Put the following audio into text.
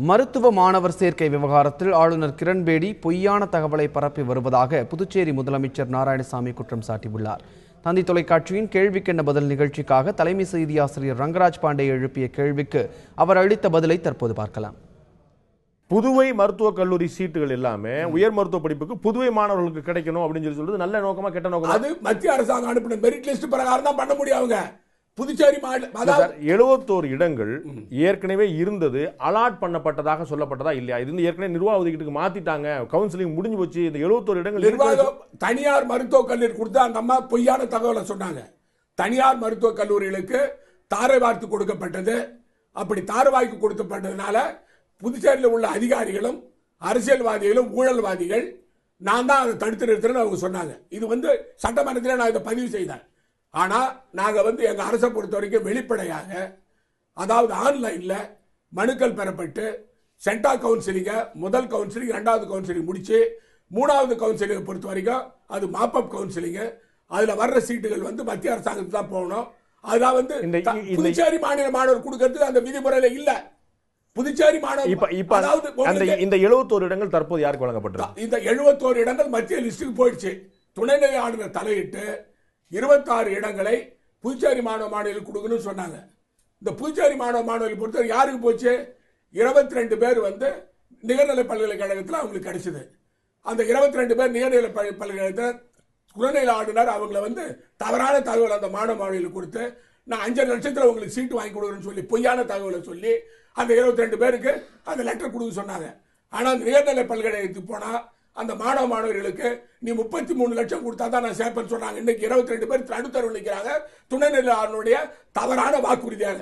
மருத்துவ மாணவர் சேர்க்கை விவகாரத்தில் ஆளுநர் கிரண்பேடி பொய்யான தகவலை பரப்பி வருவதாக புதுச்சேரி முதலமைச்சர் நாராயணசாமி குற்றம் சாட்டியுள்ளார். தந்தி தொலைக்காட்சியின் கேள்விக்கென்ன பதில் நிகழ்ச்சிக்காக தலைமை செய்தி ஆசிரியர் ரங்கராஜ் பாண்டே எழுப்பிய கேள்விக்கு அவர் அளித்த பதிலை தற்போது பார்க்கலாம். புதுவை மருத்துவக் கல்லூரி சீட்டுகள் எல்லாமே உயர் மருத்துவ படிப்புக்கு புதுவை மாணவர்களுக்கு கிடைக்கணும் அப்படின்னு சொல்றது நல்ல நோக்கமா கெட்ட நோக்கமா? அது மத்திய அரசாங்கம் அனுப்பின மெரிட் லிஸ்ட் பிரகாரம் தான் பண்ண முடியும். அவங்க புதுச்சேரி 71 இடங்கள் ஏற்கனவே இருந்தது, அலாட் பண்ணப்பட்டதாக சொல்லப்பட்டதா இல்லையா? இது ஏற்கனவே நிர்வாக ஒதுக்கீட்டுக்கு மாத்திட்டாங்க, கவுன்சிலிங் முடிஞ்சு போச்சு. இந்த 71 இடங்கள் நிர்வாகம் தனியார் மருத்துவக் கல்லூரி கொடுத்து அந்த அம்மா பொய்யான தகவலை சொன்னாங்க. தனியார் மருத்துவக் கல்லூரிகளுக்கு தாரை வார்த்து கொடுக்கப்பட்டது. அப்படி தாரவாய்க்கு கொடுக்கப்பட்டதுனால புதுச்சேரியில் உள்ள அதிகாரிகளும் அரசியல்வாதிகளும் ஊழல்வாதிகள் நான் தான் அதை தடுத்து நிறுத்துறேன்னு அவங்க சொன்னாங்க. இது சட்டமன்றத்தில் நான் இதை பதிவு செய்தேன். ஆனா நாங்க எங்க அரசை பொறுத்த வரைக்கும் வெளிப்படையாக, அதாவது ஆன்லைன்ல மனுக்கள் பெறப்பட்டு சென்டா கவுன்சிலிங்க முதல் கவுன்சிலிங், இரண்டாவது கவுன்சிலிங் முடிச்சு மூணாவது கவுன்சிலிங் பொறுத்த வரைக்கும் அது மாப்பப் கவுன்சிலிங். அதுல வர்ற சீட்டுகள் மத்திய அரசாங்கத்துக்கு தான் போகணும். அதெல்லாம் புதுச்சேரி மாநில மாணவர் கொடுக்கறதுக்கு அந்த விதிமுறையில இல்ல. புதுச்சேரி மாணவர் இந்த 71 இடங்கள் தற்போது யாருக்கு வழங்கப்பட்டது? இந்த 71 இடங்கள் மத்திய லிஸ்டுக்கு போயிடுச்சு. துணைநிலை ஆளுநர் தலையிட்டு 26 இடங்களை புதுச்சேரி மாணவ மாணவிகளுக்கு கொடுக்கணும்னு சொன்னாங்க. இந்த புதுச்சேரி மாணவ மாணவிகள் பொறுத்தவரை யாருக்கு போச்சு? 22 பேர் நிகர்நிலை பல்கலைக்கழகத்தில் அவங்களுக்கு கிடைச்சது. அந்த 22 பேர் நிகர்நிலை பல்கலைக்கழகத்தில் துணைநிலை ஆளுநர் அவங்களை தவறான தகவல் அந்த மாணவ மாணவிகளுக்கு கொடுத்து, நான் 5 லட்சத்தில் உங்களுக்கு சீட்டு வாங்கி கொடுக்குறேன்னு சொல்லி பொய்யான தகவலை சொல்லி அந்த 22 பேருக்கு அந்த லெட்டர் கொடுக்க சொன்னாங்க. ஆனா அந்த நிகர்நிலை பல்கலைக்கழகத்துக்கு போனா அந்த மாணவ மாணவர்களுக்கு நீ 33 லட்சம் கொடுத்தா தான் நான் சேர்ப்பேன்னு சொன்னாங்க. இன்னைக்கு 22 பேர் நடுத்தரவு நிற்கிறாங்க துணைநிலை ஆளுநருடைய தவறான வாக்குறுதியாக.